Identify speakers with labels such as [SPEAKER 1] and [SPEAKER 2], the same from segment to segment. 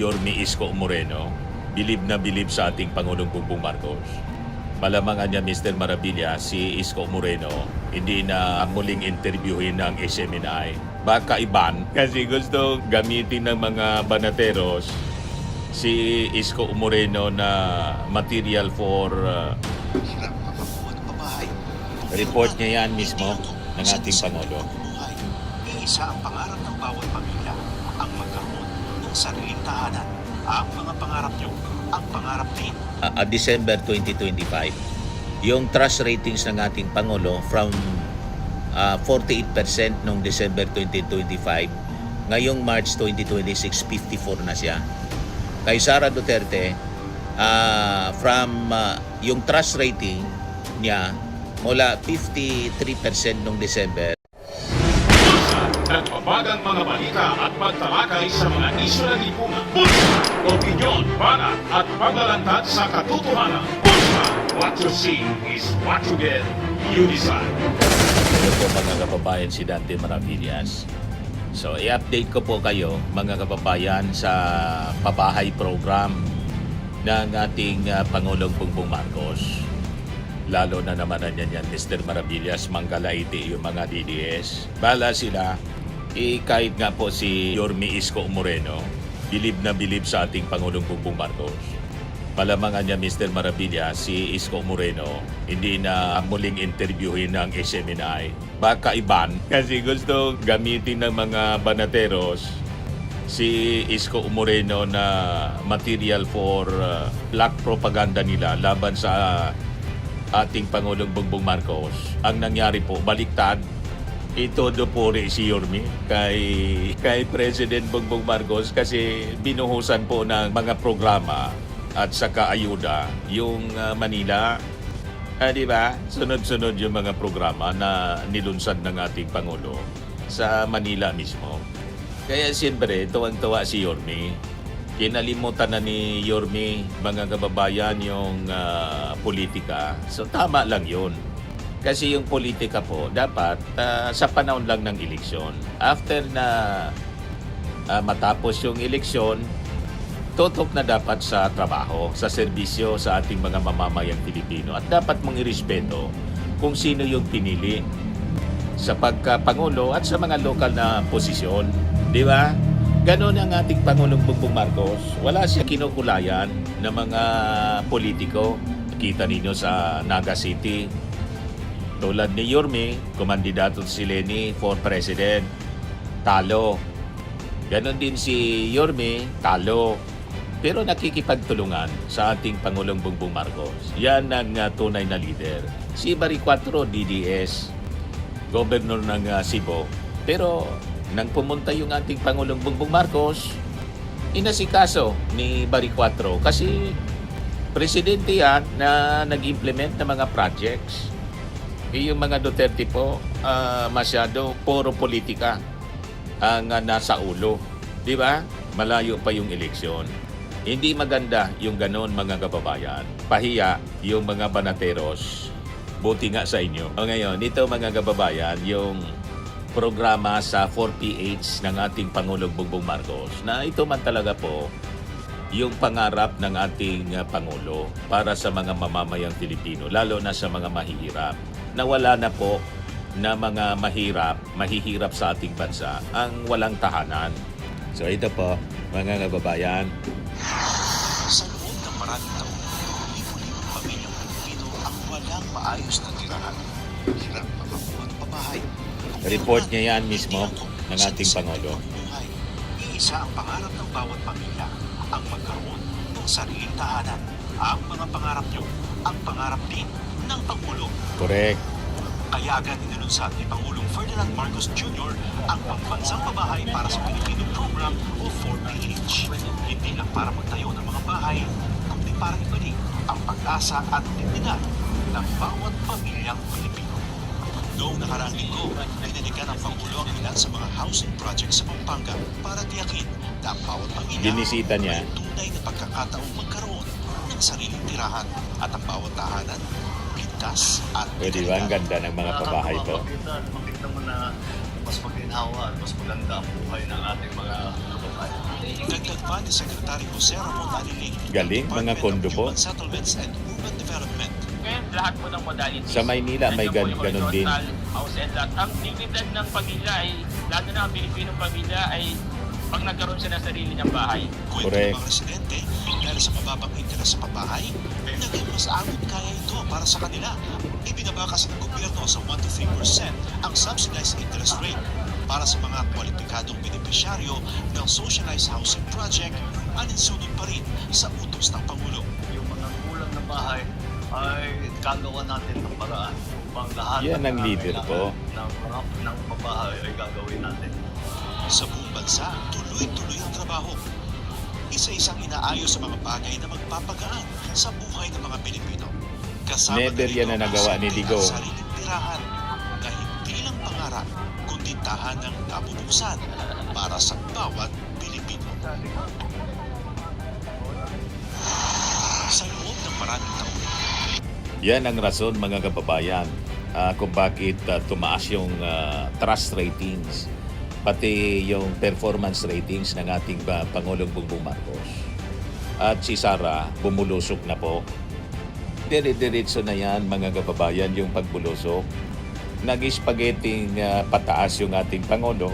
[SPEAKER 1] Yorme Isko Moreno, bilib na bilib sa ating Pangulong Bongbong Marcos. Malamangan niya, Mr. Maravilla, si Isko Moreno hindi na muling interviewin ng SMNI. Baka iban kasi gusto gamitin ng mga banateros si Isko Moreno na material for report niya yan mismo ng ating Pangulo.
[SPEAKER 2] Isa ang pangarap ng bawat pamilya, ang magkaroon ng sariling tahanan. Ang mga pangarap nyo, ang pangarap din.
[SPEAKER 1] December 2025, yung trust ratings ng ating Pangulo from 48% noong December 2025, ngayong March 2026, 54 na siya. Kay Sara Duterte, yung trust rating niya mula 53% noong December.
[SPEAKER 3] Nagbabagang mga balita at pagtalakay sa mga isyu ng lipunan. Bulsa! Opinyon, banat at paglalantad sa katotohanan. Bulsa! What you see is what you get. You decide.
[SPEAKER 1] Ito po mga kababayan, si Dante Maravillas. So i-update ko po kayo mga kababayan sa pabahay program ng ating Pangulong Bongbong Marcos. Lalo na naman yan, Mr. Maravillas, Manggalaiti, yung mga DDS. Bala sila, kahit nga po si Yorme Isko Moreno, bilib na bilib sa ating Pangulong Bongbong Marcos. Malamangan niya, Mr. Maravilla, si Isko Moreno hindi na muling interviewin ng SMNI. Baka iban kasi gusto gamitin ng mga banateros si Isko Moreno na material for black propaganda nila laban sa ating Pangulong Bongbong Marcos. Ang nangyari po, baliktad. Itodo po rin si Yorme kay President Bongbong Marcos kasi binuhusan po ng mga programa at saka ayuda yung Manila. Di ba? Sunod-sunod yung mga programa na nilunsad ng ating Pangulo sa Manila mismo. Kaya siyempre, tuwang-tuwa si Yorme. Kinalimutan na ni Yorme, mga kababayan, yung politika. So tama lang yun. Kasi yung politika po, dapat sa panahon lang ng eleksyon. After na matapos yung eleksyon, tutok na dapat sa trabaho, sa serbisyo sa ating mga mamamayang Pilipino. At dapat mong irespeto kung sino yung pinili sa pagkapangulo at sa mga lokal na posisyon. Di ba? Ganon ang ating Pangulong Bongbong Marcos. Wala siya kinukulayan ng mga politiko. Kita ninyo sa Naga City. Tulad ni Yorme, kumandidato si Leni for President. Talo. Ganon din si Yorme, talo. Pero nakikipagtulungan sa ating Pangulong Bongbong Marcos. Yan ang tunay na leader. Si Baricuatro, DDS, Governor ng Cebu. Pero nang pumunta yung ating Pangulong Bongbong Marcos, inasikaso ni Baricuatro kasi presidente yan na nag-implement ng mga projects. Yung mga Duterte po, masyado puro politika ang nasa ulo. Di ba? Malayo pa yung eleksyon. Hindi maganda yung ganon, mga kababayan. Pahiya yung mga banateros. Buti nga sa inyo. O ngayon, ito mga kababayan, yung programa sa 4PH ng ating Pangulong Bongbong Marcos na ito man talaga po yung pangarap ng ating Pangulo para sa mga mamamayang Pilipino, lalo na sa mga mahihirap. Nawala na po na mga mahihirap sa ating bansa ang walang tahanan. So ito po, mga kababayan.
[SPEAKER 2] Sa loob ng maraming taon, libo-libong pamilyang Pilipino ang walang maayos na tirahan. Hirap makakuha ng pabahay.
[SPEAKER 1] Report niya yan mismo ng ating Pangulo.
[SPEAKER 2] Isa ang pangarap ng bawat pamilya, ang magkaroon ng sariling tahanan. Ang mga pangarap nyo, ang pangarap din ng Pangulo.
[SPEAKER 1] Correct.
[SPEAKER 2] Kaya agad inilunsad ni Pangulong Ferdinand Marcos Jr. ang pambansang pabahay para sa Pilipino program o 4PH. Hindi lang para magtayo ng mga bahay, kundi para ibalik ang pag-asa at dignidad ng bawat pamilyang Pilipino. Noong nakaraang linggo, dinedikan ng Pangulo ang ilan sa mga housing projects sa Pampanga para tiyakin na ang bawat pamilya
[SPEAKER 1] Binisita niya.
[SPEAKER 2] ay tunay na pagkakataong magkaroon ng sariling tirahan at ang bawat tahanan ligtas at
[SPEAKER 1] Pwede ba? Ang ganda ng mga pabahay to.
[SPEAKER 4] Makita mo na mas maginhawa at mas maganda ang buhay ng ating mga kababayan.
[SPEAKER 2] Dagdag pa ni Secretary Jose Ramon Aliling,
[SPEAKER 1] Galing, mga kondo po.
[SPEAKER 2] Human Settlements and Urban Development.
[SPEAKER 4] Ngayon, lahat po ng modalities.
[SPEAKER 1] Sa Maynila, may
[SPEAKER 4] nandiyan po yung
[SPEAKER 1] ganun din.
[SPEAKER 4] horizontal, house and lot. Ang dignidad ng pamilya ay, lalo na ang Pilipinong pamilya ay pag nagkaroon siya ng sarili niyang bahay.
[SPEAKER 2] Kwento
[SPEAKER 1] Correct.
[SPEAKER 2] ng mga residente, dahil sa mababang interes sa pabahay, naging mas abot kaya ito para sa kanila. Ibinabakas ng gobyerno sa 1 to 3% ang subsidized interest rate para sa mga kwalipikadong benepisyaryo ng socialized housing project, alinsunod pa rin sa utos ng Pangulo.
[SPEAKER 5] Yung mga kulang na bahay ay gagawa natin ng paraan upang lahat
[SPEAKER 1] Yan ang leader po.
[SPEAKER 5] ng pabahay ay gagawin natin.
[SPEAKER 2] Sa buong bansa, tuloy-tuloy ang trabaho. Isa-isang inaayos sa mga bagay na magpapagaan sa buhay ng mga Pilipino. Kasama
[SPEAKER 1] Never yan na nagawa ni Ligo.
[SPEAKER 2] Sariling tirahan na hindi lang pangarap, kundi tahanang nabubuksan para sa bawat Pilipino. Sa loob ng maraming taon,
[SPEAKER 1] Yan ang rason mga kababayan kung bakit tumaas yung trust ratings pati yung performance ratings ng ating Pangulong Bongbong Marcos. At si Sara bumulusok na po. Dire-diretso na yan mga kababayan yung pagbulusok. Nag-spaghetting pataas yung ating Pangulo.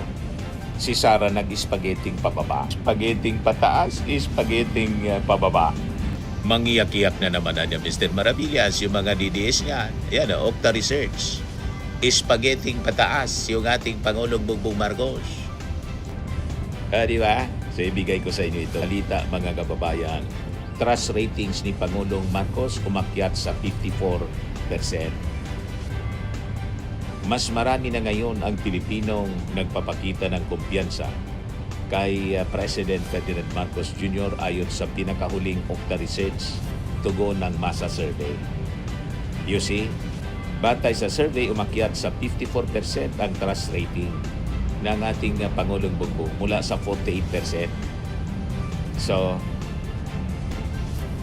[SPEAKER 1] Si Sara nag-spaghetting pababa. Spaghetting pataas, spaghetting pababa. Mangiyak-iyak na naman na Mr. Maravillas, yung mga DDS niya. Yan, Octa Research. Spaghetting pataas yung ating Pangulong Bongbong Marcos. Di ba? So, ibigay ko sa inyo ito. Balita, mga kababayan. Trust ratings ni Pangulong Marcos umakyat sa 54%. Mas marami na ngayon ang Pilipinong nagpapakita ng kumpiyansa kay President Ferdinand Marcos Jr. ayon sa pinakahuling Octa Research tugon ng Masa Survey. You see, batay sa survey, umakyat sa 54% ang trust rating ng ating Pangulong Bongbong mula sa 48%. So,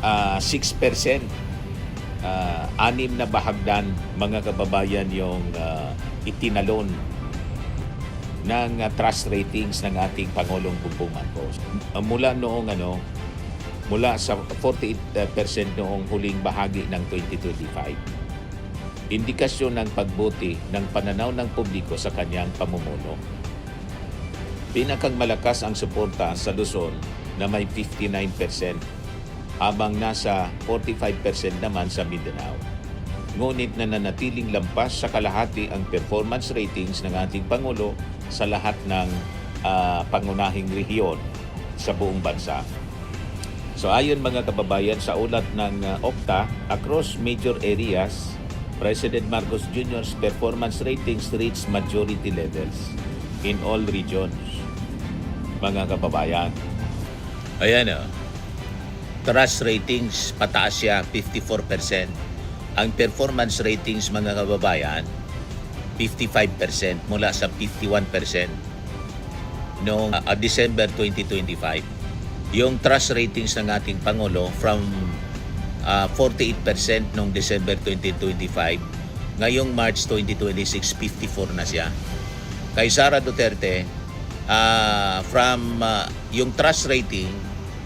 [SPEAKER 1] 6%, 6 na bahagdan mga kababayan yung itinalon ng trust ratings ng ating Pangulong Bongbong Marcos. Mula sa 48% noong huling bahagi ng 2025. Indikasyon ng pagbuti ng pananaw ng publiko sa kanyang pamumuno. Pinakang malakas ang suporta sa Luzon na may 59%, habang nasa 45% naman sa Mindanao. Ngunit nananatiling lampas sa kalahati ang performance ratings ng ating Pangulo sa lahat ng pangunahing rehiyon sa buong bansa. So ayon mga kababayan, sa ulat ng Octa, across major areas, President Marcos Jr.'s performance ratings reached majority levels in all regions. Mga kababayan, ayan trust ratings pataas siya 54%. Ang performance ratings mga kababayan 55% mula sa 51% noong December 2025. Yung trust ratings ng ating Pangulo from 48% noong December 2025, ngayong March 2026 54 na siya. Kay Sara Duterte, yung trust rating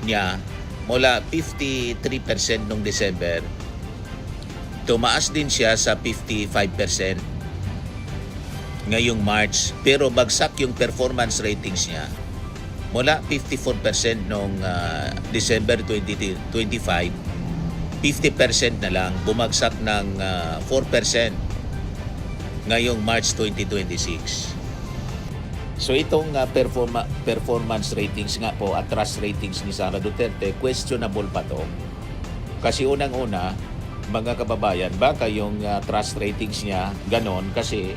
[SPEAKER 1] niya mula 53% noong December, tumaas din siya sa 55% ngayong March, pero bagsak yung performance ratings niya mula 54% noong December 2025, 50% na lang, bumagsak ng 4% ngayong March 2026. So itong performance ratings nga po at trust ratings ni Sara Duterte, questionable pa to. Kasi unang-una, mga kababayan, baka yung trust ratings niya ganon kasi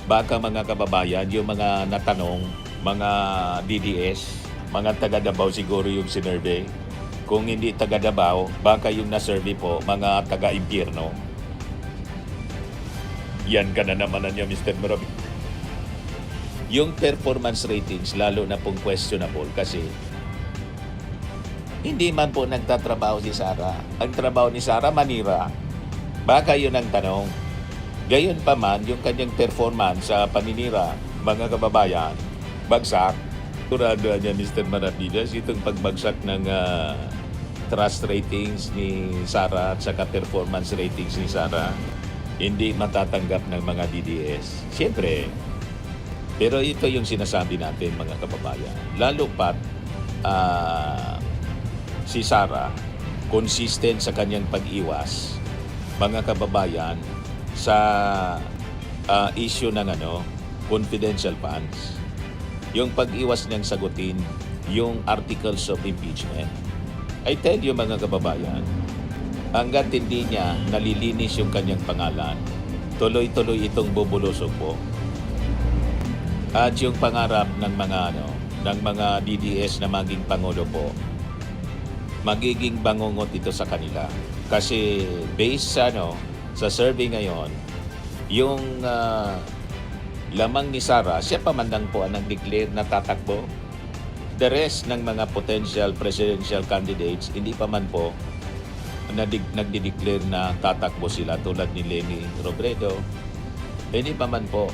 [SPEAKER 1] baka mga kababayan, yung mga natanong, mga DDS, mga taga Davao siguro yung sinurvey. Kung hindi taga Davao, baka yung na-survey po, mga taga-impyerno. Yan ka na naman niya, Mr. Marabi. Yung performance ratings, lalo na pong questionable kasi hindi man po nagtatrabaho si Sara. Ang trabaho ni Sara, manira. Baka yun ang tanong. Gayon pa man, yung kanyang performance sa paninira, mga kababayan, bagsak. Kurado niya, Mr. Maravillas, itong pagbagsak ng trust ratings ni Sara at saka performance ratings ni Sara, hindi matatanggap ng mga DDS. Siyempre, pero ito yung sinasabi natin, mga kababayan. Lalo pat si Sara, consistent sa kanyang pag-iwas, mga kababayan, sa issue ng confidential funds. Yung pag-iwas niyang sagutin yung articles of impeachment. I tell you, mga kababayan, hanggat hindi niya nalilinis yung kanyang pangalan, tuloy-tuloy itong bubulusok po. At yung pangarap ng mga DDS na maging pangulo po, magiging bangungot ito sa kanila. Kasi based sa survey ngayon, yung lamang ni Sara, siya pa man lang po ang nag-declare na tatakbo. The rest ng mga potential presidential candidates, hindi pa man po nagdi-declare na tatakbo sila tulad ni Leni Robredo. Hindi pa man po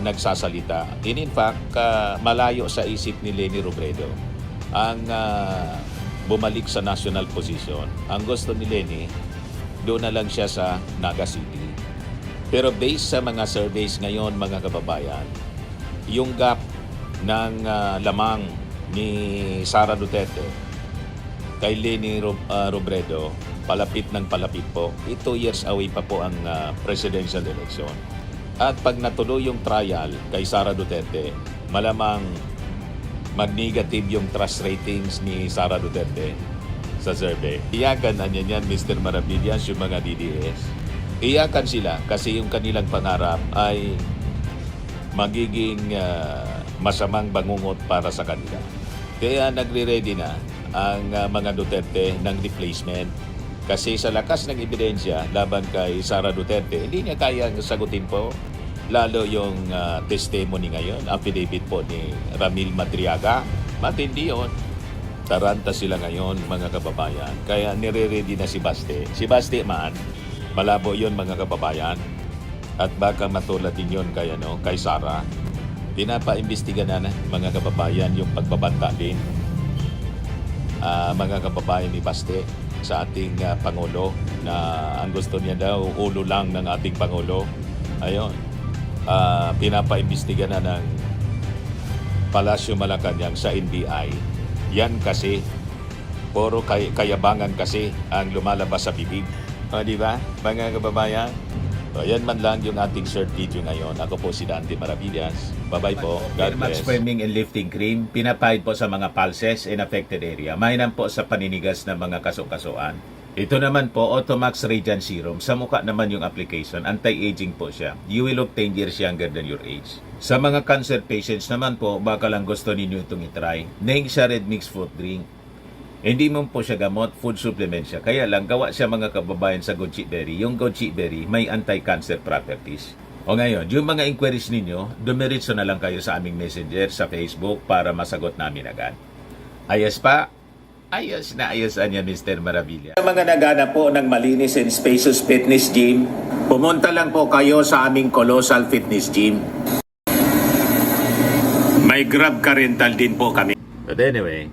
[SPEAKER 1] nagsasalita. In fact, malayo sa isip ni Leni Robredo ang bumalik sa national position. Ang gusto ni Leni, doon na lang siya sa Naga City. Pero based sa mga surveys ngayon, mga kababayan, yung gap ng lamang ni Sara Duterte kay Leni Robredo, palapit ng palapit po. 2 years away pa po ang presidential election. At pag natuloy yung trial kay Sara Duterte, malamang mag-negative yung trust ratings ni Sara Duterte sa survey. Iyakan na niya yan, Mr. Maravillas, yung mga DDS. Iyakan sila kasi yung kanilang pangarap ay magiging masamang bangungot para sa kanila. Kaya nagre-ready na ang mga Duterte ng replacement. Kasi sa lakas ng ebidensya laban kay Sara Duterte, hindi niya kayang sagutin po. Lalo yung testimony ngayon, affidavit po ni Ramil Madriaga. Matindi yun. Taranta sila ngayon, mga kababayan. Kaya nire-ready na si Baste. Si Baste man, malabo yun, mga kababayan. At baka matulad din yun kay Sara. Pinapaimbestiga na mga kababayan yung pagbabanta din. Mga kababayan ni Baste sa ating Pangulo na ang gusto niya daw, ulo lang ng ating Pangulo. Ayun. Pinapaimbestiga na ng Palasyo Malacanang sa NBI. Yan kasi, puro kayabangan kasi ang lumalabas sa bibig. O, di ba, mga kababayan? So, yan man lang yung ating short video ngayon. Ako po si Dante Maravillas. Bye-bye po. God bless. Swimming and lifting cream, pinapahid po sa mga pulses in affected area. Mainam po sa paninigas ng mga kasukasuan. Ito naman po, Automax Radiant Serum. Sa mukha naman yung application. Anti-aging po siya. You will look 10 years younger than your age. Sa mga cancer patients naman po, baka lang gusto ninyo itong itry. Neng siya red mixed fruit drink. Hindi mo po siya gamot, food supplement siya. Kaya lang, gawa siya, mga kababayan, sa goji berry. Yung goji berry may anti-cancer properties. O ngayon, yung mga inquiries ninyo, dumiritso na lang kayo sa aming messenger sa Facebook para masagot namin agad. Ayos pa? Ayos na ayos niya, Mr. Maravilla. Sa mga naghanap po ng malinis and spacious fitness gym, pumunta lang po kayo sa aming Colossal Fitness Gym. May Grab car rental din po kami. But anyway,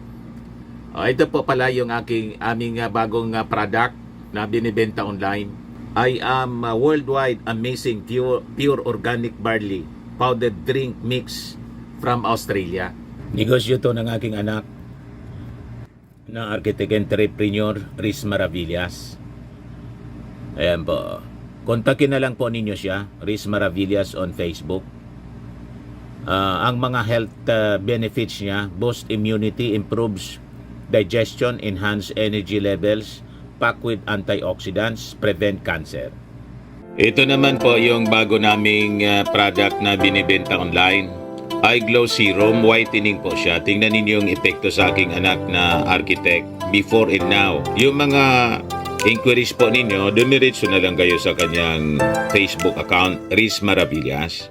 [SPEAKER 1] ito po pala yung aming bagong product na binibenta online. I am worldwide amazing pure organic barley powdered drink mix from Australia. Negosyo to ng aking anak na architect entrepreneur Riz Maravillas. Ayan po. Kontakin na lang po ninyo siya, Riz Maravillas on Facebook. Ang mga health benefits niya, boost immunity, improves digestion, enhance energy levels, packed with antioxidants, prevent cancer. Ito naman po yung bago naming product na binibenta online. Eye Glow Serum, whitening po siya. Tingnan ninyo yung epekto sa aking anak na architect before and now. Yung mga inquiries po ninyo, dumiretso na lang kayo sa kanyang Facebook account, Riz Maravillas.